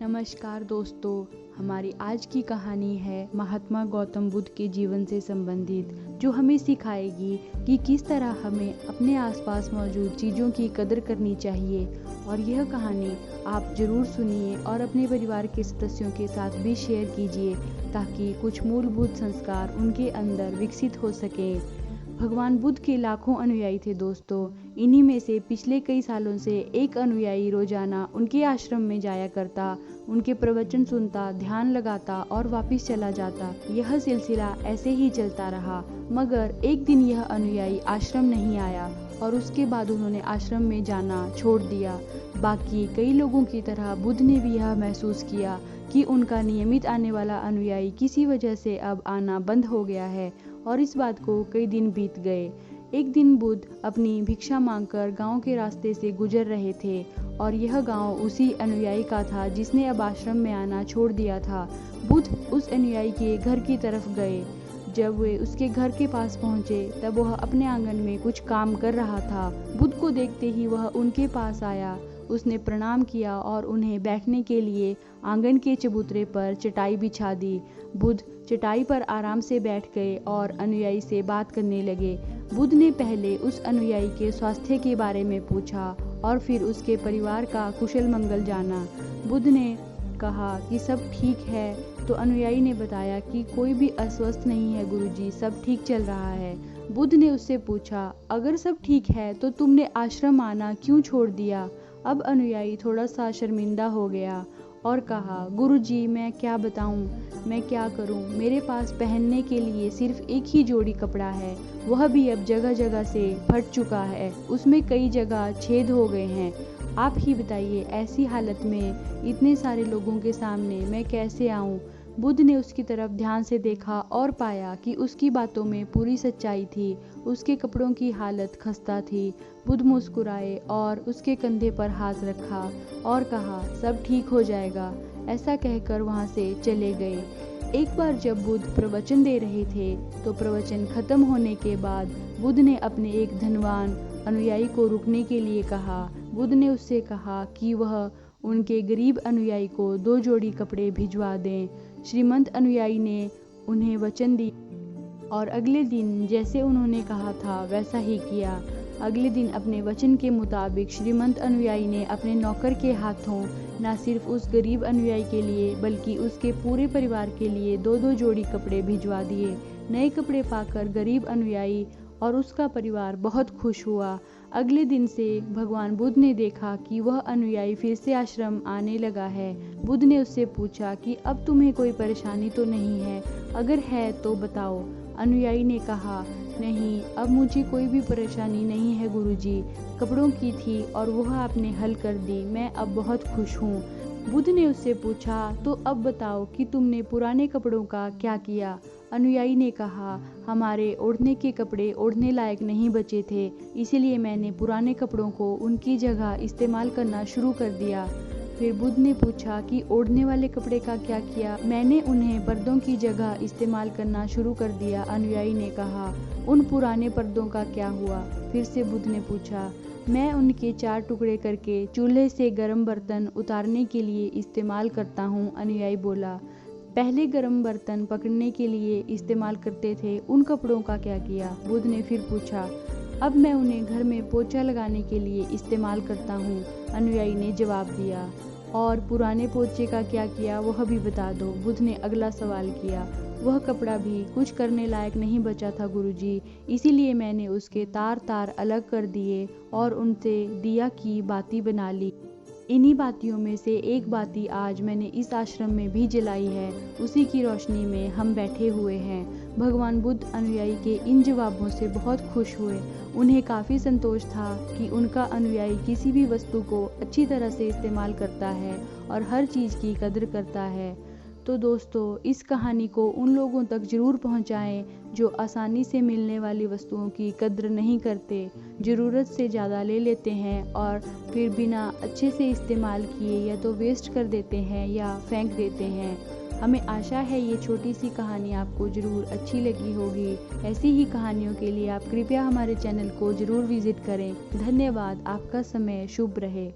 नमस्कार दोस्तों, हमारी आज की कहानी है महात्मा गौतम बुद्ध के जीवन से संबंधित, जो हमें सिखाएगी कि किस तरह हमें अपने आसपास मौजूद चीज़ों की कदर करनी चाहिए। और यह कहानी आप ज़रूर सुनिए और अपने परिवार के सदस्यों के साथ भी शेयर कीजिए, ताकि कुछ मूलभूत संस्कार उनके अंदर विकसित हो सकें। भगवान बुद्ध के लाखों अनुयायी थे दोस्तों। इन्हीं में से पिछले कई सालों से एक अनुयायी रोजाना उनके आश्रम में जाया करता, उनके प्रवचन सुनता, ध्यान लगाता और वापस चला जाता। यह सिलसिला ऐसे ही चलता रहा, मगर एक दिन यह अनुयायी आश्रम नहीं आया और उसके बाद उन्होंने आश्रम में जाना छोड़ दिया। बाकी कई लोगों की तरह बुद्ध ने भी यह महसूस किया कि उनका नियमित आने वाला अनुयायी किसी वजह से अब आना बंद हो गया है, और इस बात को कई दिन बीत गए। एक दिन बुद्ध अपनी भिक्षा मांगकर गांव के रास्ते से गुजर रहे थे, और यह गांव उसी अनुयायी का था जिसने अब आश्रम में आना छोड़ दिया था। बुद्ध उस अनुयायी के घर की तरफ गए। जब वे उसके घर के पास पहुंचे, तब वह अपने आंगन में कुछ काम कर रहा था। बुद्ध को देखते ही वह उनके पास आया। उसने प्रणाम किया और उन्हें बैठने के लिए आंगन के चबूतरे पर चटाई बिछा दी। बुद्ध चटाई पर आराम से बैठ गए और अनुयायी से बात करने लगे। बुद्ध ने पहले उस अनुयायी के स्वास्थ्य के बारे में पूछा और फिर उसके परिवार का कुशल मंगल जाना। बुद्ध ने कहा कि सब ठीक है, तो अनुयायी ने बताया कि कोई भी अस्वस्थ नहीं है गुरुजी, सब ठीक चल रहा है। बुद्ध ने उससे पूछा, अगर सब ठीक है तो तुमने आश्रम आना क्यों छोड़ दिया? अब अनुयायी थोड़ा सा शर्मिंदा हो गया और कहा, गुरुजी मैं क्या बताऊं, मैं क्या करूं? मेरे पास पहनने के लिए सिर्फ एक ही जोड़ी कपड़ा है, वह भी अब जगह जगह से फट चुका है, उसमें कई जगह छेद हो गए हैं। आप ही बताइए, ऐसी हालत में इतने सारे लोगों के सामने मैं कैसे आऊं? बुद्ध ने उसकी तरफ ध्यान से देखा और पाया कि उसकी बातों में पूरी सच्चाई थी। उसके कपड़ों की हालत खस्ता थी। बुद्ध मुस्कुराए और उसके कंधे पर हाथ रखा और कहा, सब ठीक हो जाएगा। ऐसा कहकर वहां से चले गए। एक बार जब बुद्ध प्रवचन दे रहे थे, तो प्रवचन खत्म होने के बाद बुद्ध ने अपने एक धनवान अनुयायी को रुकने के लिए कहा। बुद्ध ने उससे कहा कि वह उनके गरीब अनुयायी को 2 जोड़ी कपड़े भिजवा दें। श्रीमंत अनुयायी ने उन्हें वचन दिया और अगले दिन जैसे उन्होंने कहा था वैसा ही किया। अगले दिन अपने वचन के मुताबिक श्रीमंत अनुयायी ने अपने नौकर के हाथों न सिर्फ उस गरीब अनुयायी के लिए बल्कि उसके पूरे परिवार के लिए 2-2 जोड़ी कपड़े भिजवा दिए। नए कपड़े पाकर गरीब अनुयायी और उसका परिवार बहुत खुश हुआ। अगले दिन से भगवान बुद्ध ने देखा कि वह अनुयायी फिर से आश्रम आने लगा है। बुद्ध ने उससे पूछा कि अब तुम्हें कोई परेशानी तो नहीं है? अगर है तो बताओ। अनुयायी ने कहा, नहीं, अब मुझे कोई भी परेशानी नहीं है गुरुजी। कपड़ों की थी और वह आपने हल कर दी, मैं अब बहुत खुश हूँ। बुद्ध ने उससे पूछा, तो अब बताओ कि तुमने पुराने कपड़ों का क्या किया? अनुयायी ने कहा, हमारे ओढ़ने के कपड़े ओढ़ने लायक नहीं बचे थे, इसीलिए मैंने पुराने कपड़ों को उनकी जगह इस्तेमाल करना शुरू कर दिया। फिर बुद्ध ने पूछा कि ओढ़ने वाले कपड़े का क्या किया? मैंने उन्हें पर्दों की जगह इस्तेमाल करना शुरू कर दिया। अनुयायी ने कहा, उन पुराने पर्दों का क्या हुआ? फिर से बुद्ध ने पूछा। मैं उनके 4 टुकड़े करके चूल्हे से गर्म बर्तन उतारने के लिए इस्तेमाल करता हूँ। अनुयायी बोला, पहले गर्म बर्तन पकड़ने के लिए इस्तेमाल करते थे, उन कपड़ों का क्या किया? बुद्ध ने फिर पूछा। अब मैं उन्हें घर में पोछा लगाने के लिए इस्तेमाल करता हूँ। अनुयायी ने जवाब दिया। और पुराने पोछे का क्या किया, वह भी बता दो। बुद्ध ने अगला सवाल किया। वह कपड़ा भी कुछ करने लायक नहीं बचा था गुरुजी, इसीलिए मैंने उसके तार अलग कर दिए और उनसे दिया की बाती बना ली। इन्हीं बातियों में से एक बाती आज मैंने इस आश्रम में भी जलाई है, उसी की रोशनी में हम बैठे हुए हैं। भगवान बुद्ध अनुयायी के इन जवाबों से बहुत खुश हुए। उन्हें काफ़ी संतोष था कि उनका अनुयायी किसी भी वस्तु को अच्छी तरह से इस्तेमाल करता है और हर चीज़ की कदर करता है। तो दोस्तों, इस कहानी को उन लोगों तक ज़रूर पहुंचाएं जो आसानी से मिलने वाली वस्तुओं की कद्र नहीं करते, ज़रूरत से ज़्यादा ले लेते हैं और फिर बिना अच्छे से इस्तेमाल किए या तो वेस्ट कर देते हैं या फेंक देते हैं। हमें आशा है ये छोटी सी कहानी आपको ज़रूर अच्छी लगी होगी। ऐसी ही कहानियों के लिए आप कृपया हमारे चैनल को ज़रूर विज़िट करें। धन्यवाद। आपका समय शुभ रहे।